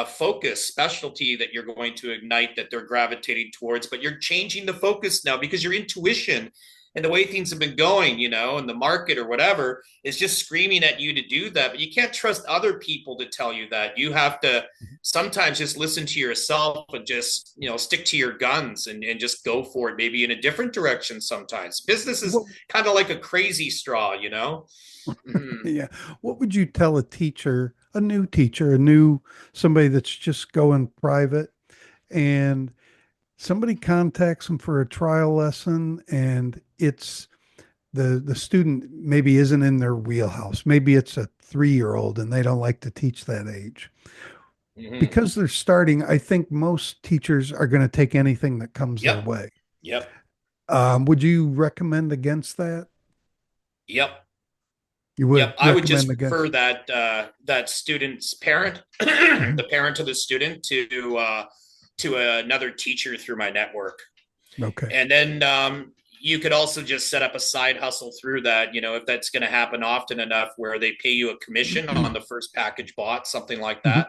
focus specialty that you're going to ignite that they're gravitating towards, but you're changing the focus now because your intuition and the way things have been going, and the market or whatever is just screaming at you to do that. But you can't trust other people to tell you that. You have to sometimes just listen to yourself and just, stick to your guns and just go for it, maybe in a different direction sometimes. Business is What, kind of like a crazy straw. Mm-hmm. yeah. What would you tell a new teacher, somebody that's just going private, and somebody contacts them for a trial lesson, and it's the student maybe isn't in their wheelhouse. Maybe it's a 3-year-old and they don't like to teach that age. Mm-hmm. Because they're starting, I think most teachers are going to take anything that comes their Yep. way. Yep. Would you recommend against that? Yep. You would Yep, I would just recommend refer against. that student's parent, the parent of the student, to another teacher through my network, Okay. and then you could also just set up a side hustle through that. If that's going to happen often enough, where they pay you a commission on the first package bought, something like Mhm.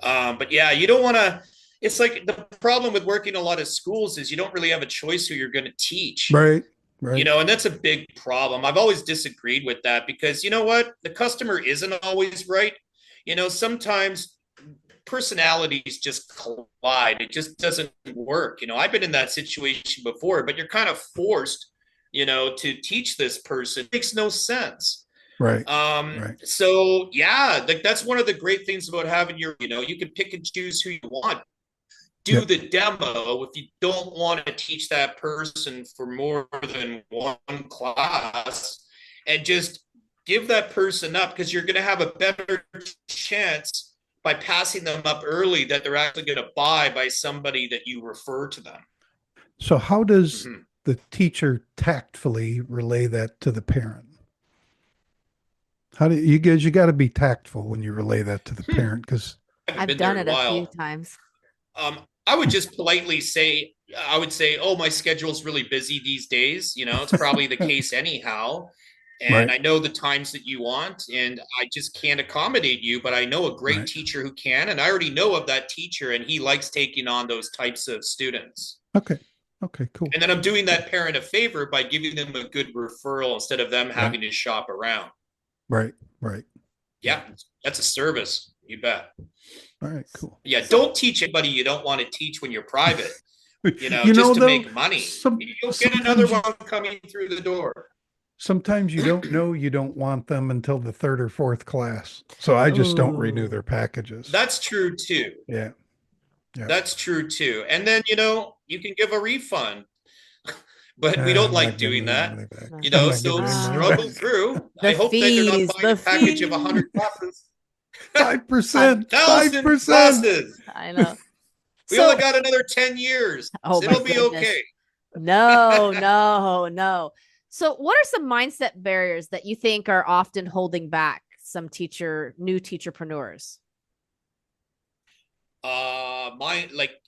that. But yeah, you don't want to. It's like the problem with working a lot of schools is you don't really have a choice who you're going to teach. Right. Right. And that's a big problem. I've always disagreed with that because you know what? The customer isn't always right. Sometimes personalities just collide. It just doesn't work. I've been in that situation before, but you're kind of forced, to teach this person. It makes no sense. Right. Right. So yeah, that's one of the great things about having you can pick and choose who you want. Do Yep. the demo if you don't want to teach that person for more than one class, and just give that person up, because you're going to have a better chance by passing them up early that they're actually going to buy by somebody that you refer to them. So how does Mm-hmm. the teacher tactfully relay that to the parent? How do you guys, you got to be tactful when you relay that to the parent, because I haven't I've been there done in it a a few while. times. I would just politely say, oh, my schedule's really busy these days. It's probably the case anyhow. And I know the times that you want, and I just can't accommodate you, but I know a great teacher who can, and I already know of that teacher, and he likes taking on those types of students. Okay, cool. And then I'm doing that parent a favor by giving them a good referral instead of them having to shop around. Right. Yeah, that's a service. You bet. All right, cool. Yeah, don't teach anybody you don't want to teach when you're private, to make money. You'll get another one coming through the door. Sometimes you don't know you don't want them until the third or fourth class. So I just don't renew their packages. That's true too. Yeah. That's true too. And then, you can give a refund. But we don't like doing that, so struggle through. I hope that they're not buying a package of 100 classes. 5%. 1,000 classes. I know. We only got another 10 years. It'll be okay. No. So what are some mindset barriers that you think are often holding back some new teacherpreneurs?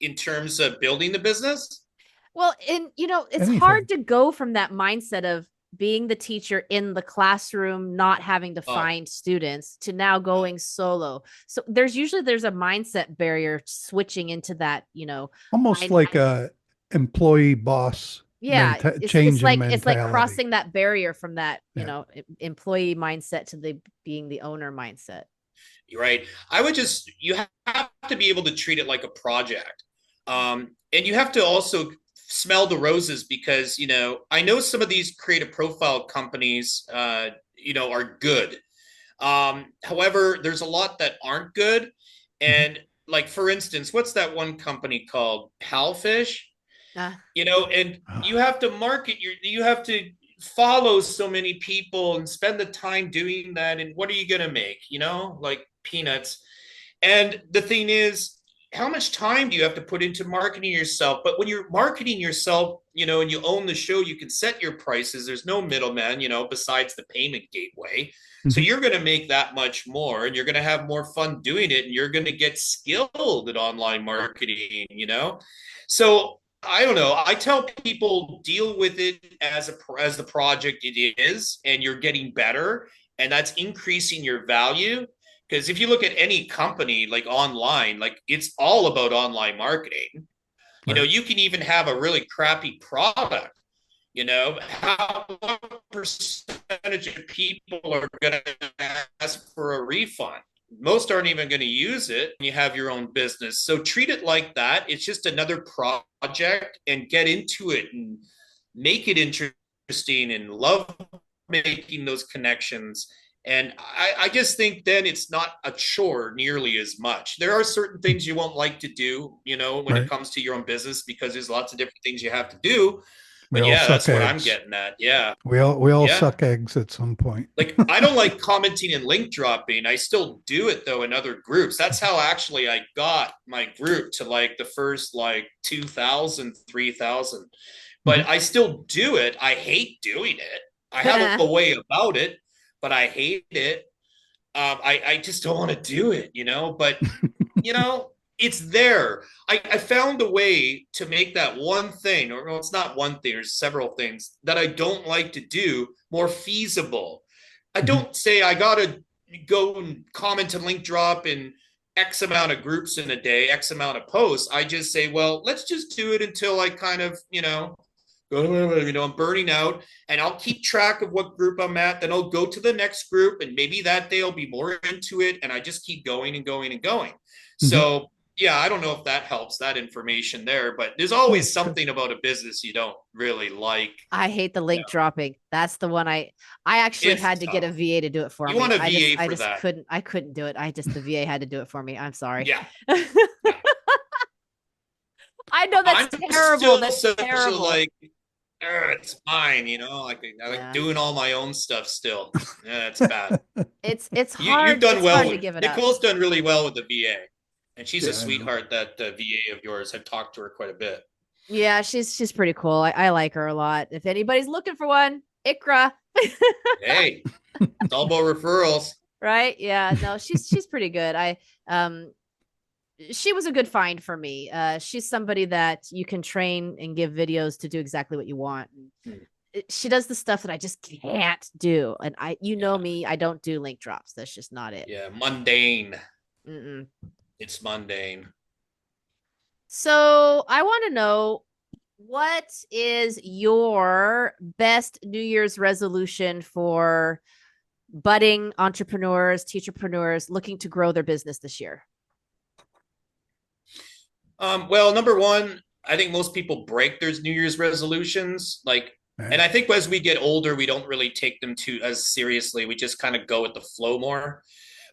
In terms of building the business? Well, it's hard to go from that mindset of being the teacher in the classroom, not having to find students, to now going solo. So there's a mindset barrier switching into that, almost like a employee boss. It's like crossing that barrier from that, employee mindset to being the owner mindset. Right. You have to be able to treat it like a project. And you have to also smell the roses because, I know some of these creative profile companies, are good. However, there's a lot that aren't good. And like, for instance, what's that one company called? Palfish? And you have to market you have to follow so many people and spend the time doing that. And what are you going to make, like peanuts? And the thing is, how much time do you have to put into marketing yourself? But when you're marketing yourself, and you own the show, you can set your prices. There's no middleman, besides the payment gateway. So you're going to make that much more, and you're going to have more fun doing it, and you're going to get skilled at online marketing, So I don't know. I tell people, deal with it as the project it is, and you're getting better, and that's increasing your value. Because if you look at any company like online, like it's all about online marketing. You can even have a really crappy product. What percentage of people are going to ask for a refund? Most aren't even going to use it. You have your own business. So treat it like that. It's just another project, and get into it and make it interesting and love making those connections. And I just think then it's not a chore nearly as much. There are certain things you won't like to do, when it comes to your own business, because there's lots of different things you have to do. But that's what I'm getting at. Yeah. We all suck eggs at some point. Like, I don't like commenting and link dropping. I still do it though in other groups. That's how actually I got my group to like the first 2,000, 3,000. But I still do it. I hate doing it. I have a way about it, but I hate it. I just don't want to do it, but it's there. I found a way to make that one thing, or well, it's not one thing, there's several things that I don't like to do more feasible. I don't say I got to go and comment and link drop in X amount of groups in a day, X amount of posts. I just say, well, let's just do it until I kind of, I'm burning out, and I'll keep track of what group I'm at. Then I'll go to the next group, and maybe that day I'll be more into it. And I just keep going and going and going. So yeah, I don't know if that helps, that information there, but there's always something about a business you don't really like. I hate the link dropping. That's the one I actually had to get a VA to do it for me. You want a VA I just couldn't do it. The VA had to do it for me. I'm sorry. Yeah. I know that's terrible. That's terrible. Like, it's fine, I like doing all my own stuff still. Yeah, it's bad. It's hard. You've done well. Nicole's done really well with the VA. And she's a sweetheart, that VA of yours. I've talked to her quite a bit. Yeah, she's pretty cool. I like her a lot. If anybody's looking for one, Ikra. Hey, it's all about referrals. Right? Yeah, no, she's pretty good. She was a good find for me. She's somebody that you can train and give videos to do exactly what you want. she does the stuff that I just can't do. And me, I don't do link drops. That's just not it. Yeah, mundane. Mm-mm. It's mundane. So I want to know, what is your best New Year's resolution for budding entrepreneurs, teacherpreneurs looking to grow their business this year? Well, number one, I think most people break their New Year's resolutions. And I think as we get older, we don't really take them too as seriously. We just kind of go with the flow more.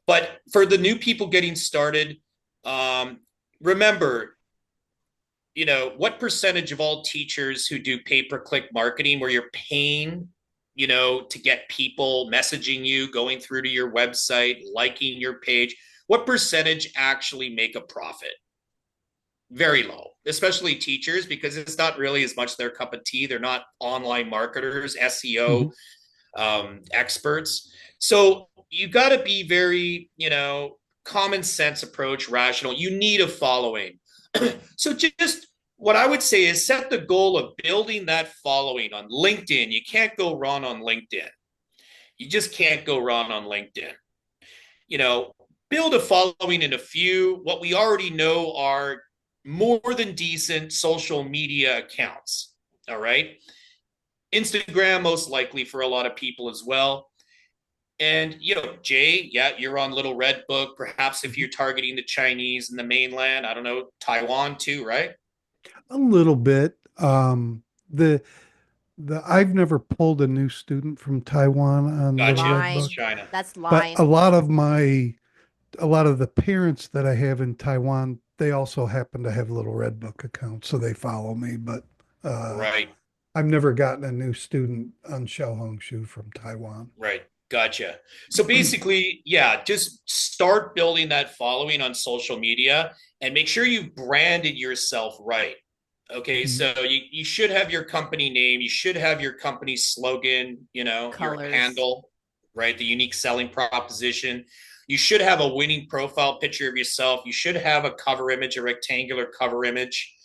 But for the new people getting started, remember, what percentage of all teachers who do pay-per-click marketing where you're paying, to get people messaging you, going through to your website, liking your page, what percentage actually make a profit? Very low, especially teachers, because it's not really as much their cup of tea. They're not online marketers, SEO experts. So you got to be very, common sense approach, rational. You need a following. So just what I would say is set the goal of building that following on LinkedIn. You can't go wrong on LinkedIn. You just can't go wrong on LinkedIn. Build a following in a few, what we already know are more than decent social media accounts. All right. Instagram, most likely for a lot of people as well. And, Jay, yeah, you're on Little Red Book. Perhaps if you're targeting the Chinese and the mainland, I don't know, Taiwan too, right? A little bit. The I've never pulled a new student from Taiwan on Little Gotcha. Red It's Line. Book, China. That's but line. a lot of the parents that I have in Taiwan, they also happen to have Little Red Book accounts, so they follow me. But Right. I've never gotten a new student on Xiaohongshu from Taiwan. Right. Gotcha. So basically, yeah, just start building that following on social media and make sure you branded yourself right. Okay, so you should have your company name, you should have your company slogan, your Colors. handle, right? The unique selling proposition. You should have a winning profile picture of yourself. You should have a cover image, a rectangular cover image.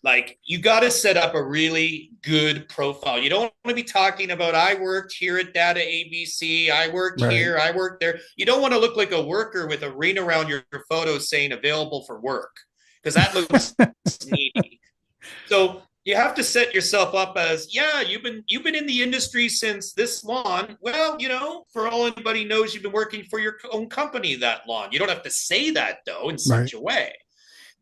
Like, you got to set up a really good profile. You don't want to be talking about, I worked here at Data ABC, I worked Right. here, I worked there. You don't want to look like a worker with a ring around your photo saying available for work, because that looks needy. So you have to set yourself up as, yeah, you've been in the industry since this long. Well, for all anybody knows, you've been working for your own company that long. You don't have to say that though in Right. such a way.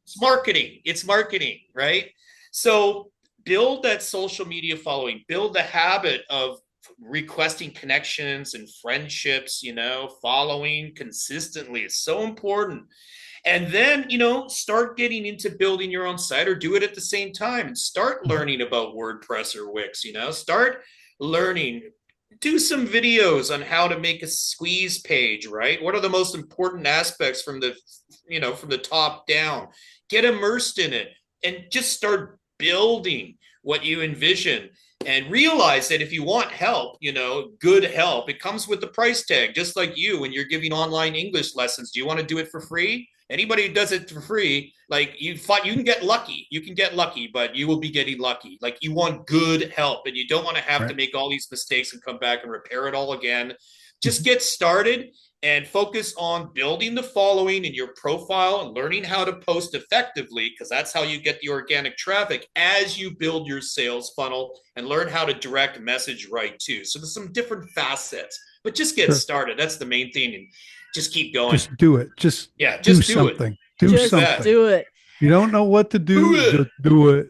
It's marketing, right? So build that social media following, build the habit of requesting connections and friendships, following consistently. It's so important. And then, start getting into building your own site, or do it at the same time and start learning about WordPress or Wix, start learning, do some videos on how to make a squeeze page, right? What are the most important aspects from the top down? Get immersed in it and just start building what you envision, and realize that if you want help, good help, it comes with the price tag. Just like you, when you're giving online English lessons, do you want to do it for free? Anybody who does it for free, like, you can get lucky. You can get lucky, but you will be getting lucky. Like, you want good help, and you don't want to have to make all these mistakes and come back and repair it all again. Just get started and focus on building the following in your profile and learning how to post effectively, because that's how you get the organic traffic as you build your sales funnel, and learn how to direct message right too. So there's some different facets, but just get started. That's the main thing. And just keep going. Just do it. Just do something. it. Do Just something. do it. You don't know what to do, just do it.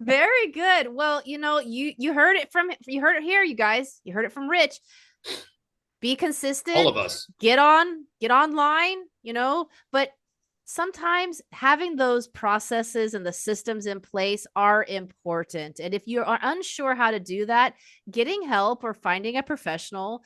Very good. Well, you heard it here, you guys. You heard it from Rich. Be consistent. All of us. Get online, but sometimes having those processes and the systems in place are important. And if you are unsure how to do that, getting help or finding a professional,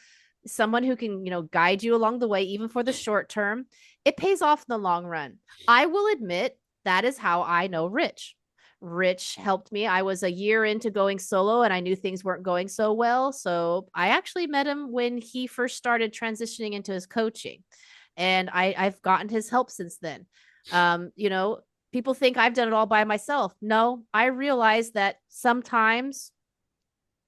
someone who can, guide you along the way, even for the short term, it pays off in the long run. I will admit that is how I know Rich. Rich helped me. I was a year into going solo and I knew things weren't going so well. So I actually met him when he first started transitioning into his coaching. And I've gotten his help since then. People think I've done it all by myself. No, I realize that sometimes,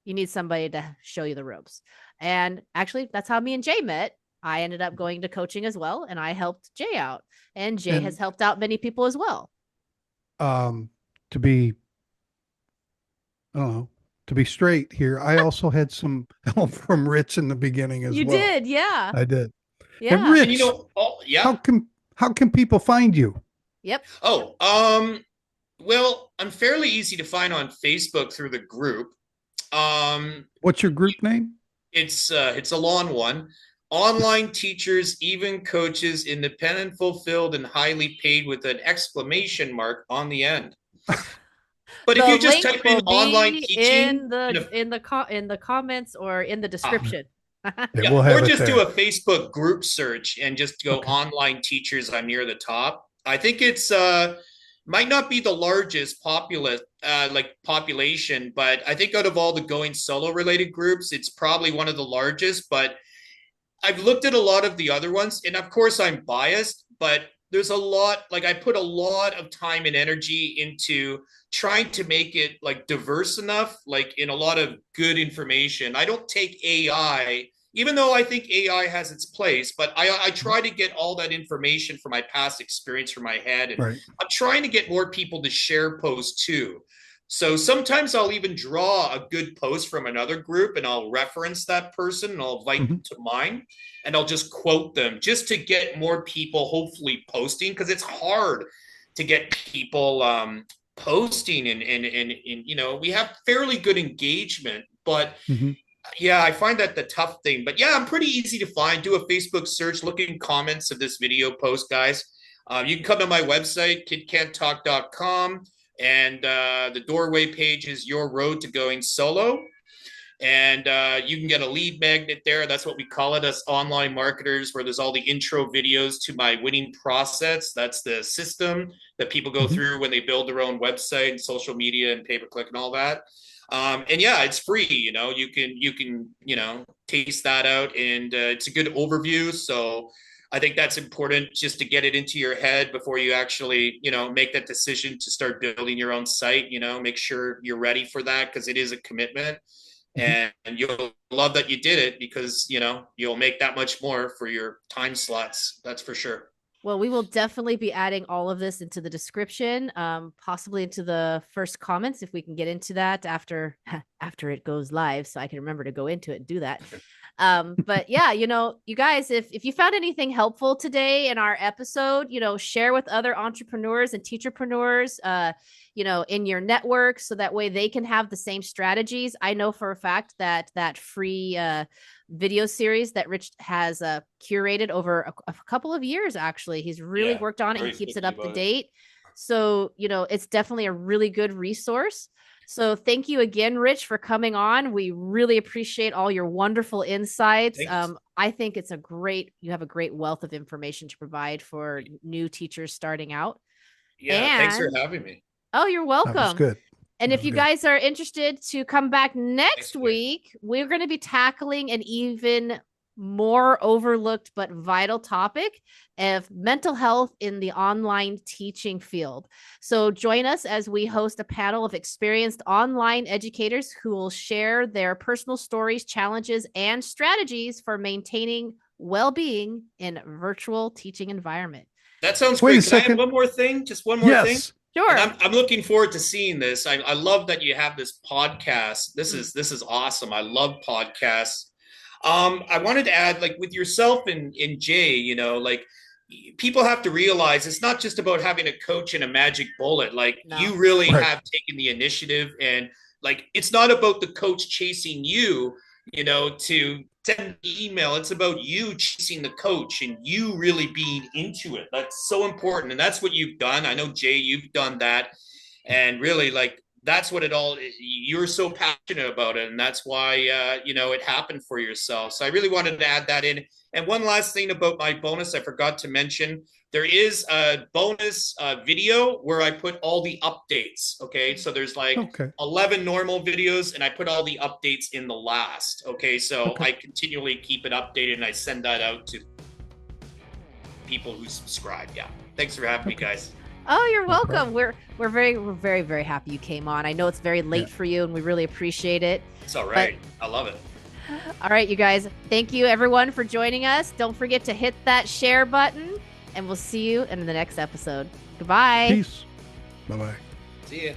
you need somebody to show you the ropes. And actually, that's how me and Jay met. I ended up going to coaching as well, and I helped Jay out. And Jay has helped out many people as well. To be, I don't know, to be straight here, I also had some help from Rich in the beginning as well. You did, yeah. I did. Yeah. And Rich, And you know, how can people find you? Yep. Oh, well, I'm fairly easy to find on Facebook through the group. What's your group name? It's a long one. Online teachers, even coaches, independent, fulfilled, and highly paid with an exclamation mark on the end. But if you just type in online teaching in the comments or in the description. Yeah, we'll have or just there. do a Facebook group search and just go online teachers. I'm near the top. I think it's might not be the largest population, but I think out of all the going solo related groups, it's probably one of the largest. But I've looked at a lot of the other ones, and of course I'm biased, but there's a lot, like I put a lot of time and energy into trying to make it like diverse enough, like in a lot of good information. I don't take AI, even though I think AI has its place, but I try to get all that information from my past experience from my head. And Right. I'm trying to get more people to share posts too. So sometimes I'll even draw a good post from another group and I'll reference that person and I'll invite them to mine and I'll just quote them just to get more people hopefully posting, because it's hard to get people posting and you know, we have fairly good engagement, but yeah, I find that the tough thing. But yeah, I'm pretty easy to find. Do a Facebook search, look in comments of this video post, guys. You can come to my website, kidcan'ttalk.com. And the doorway page is your road to going solo. And you can get a lead magnet there. That's what we call it as online marketers, where there's all the intro videos to my winning process. That's the system that people go through when they build their own website and social media and pay-per-click and all that. And yeah, it's free. You know, you can taste that out, and it's a good overview. So I think that's important, just to get it into your head before you actually, make that decision to start building your own site. Make sure you're ready for that, because it is a commitment, and you'll love that you did it, because, you'll make that much more for your time slots. That's for sure. Well, we will definitely be adding all of this into the description, possibly into the first comments, if we can get into that after it goes live, so I can remember to go into it and do that. But yeah, you guys, if you found anything helpful today in our episode, share with other entrepreneurs and teacherpreneurs, in your network, so that way they can have the same strategies. I know for a fact that free video series that Rich has curated over a couple of years, actually, he's really worked on it. He keeps it up to date. So, it's definitely a really good resource. So thank you again, Rich, for coming on. We really appreciate all your wonderful insights. I think you have a great wealth of information to provide for new teachers starting out. Yeah, thanks for having me. Oh, you're welcome. That was good. And if you guys are interested to come back next week, we're going to be tackling an even more overlooked but vital topic of mental health in the online teaching field. So join us as we host a panel of experienced online educators who will share their personal stories, challenges, and strategies for maintaining well-being in a virtual teaching environment. That sounds great. Can I have one more thing? Just one more thing? Sure. I'm looking forward to seeing this. I love that you have this podcast. This is awesome. I love podcasts. I wanted to add, like, with yourself and Jay, people have to realize it's not just about having a coach and a magic bullet. Like, you really have taken the initiative, and like, it's not about the coach chasing you, to send an email. It's about you chasing the coach and you really being into it. That's so important. And that's what you've done. I know, Jay, you've done that. And really, like, that's what you're so passionate about it. And that's why, it happened for yourself. So I really wanted to add that in. And one last thing about my bonus, I forgot to mention, there is a bonus video where I put all the updates. Okay. So there's 11 normal videos, and I put all the updates in the last. Okay. So I continually keep it updated, and I send that out to people who subscribe. Yeah. Thanks for having me, guys. Oh, you're No welcome. problem. We're very, very happy you came on. I know it's very late for you, and we really appreciate it. It's all right. I love it. All right, you guys. Thank you, everyone, for joining us. Don't forget to hit that share button, and we'll see you in the next episode. Goodbye. Peace. Bye-bye. See ya.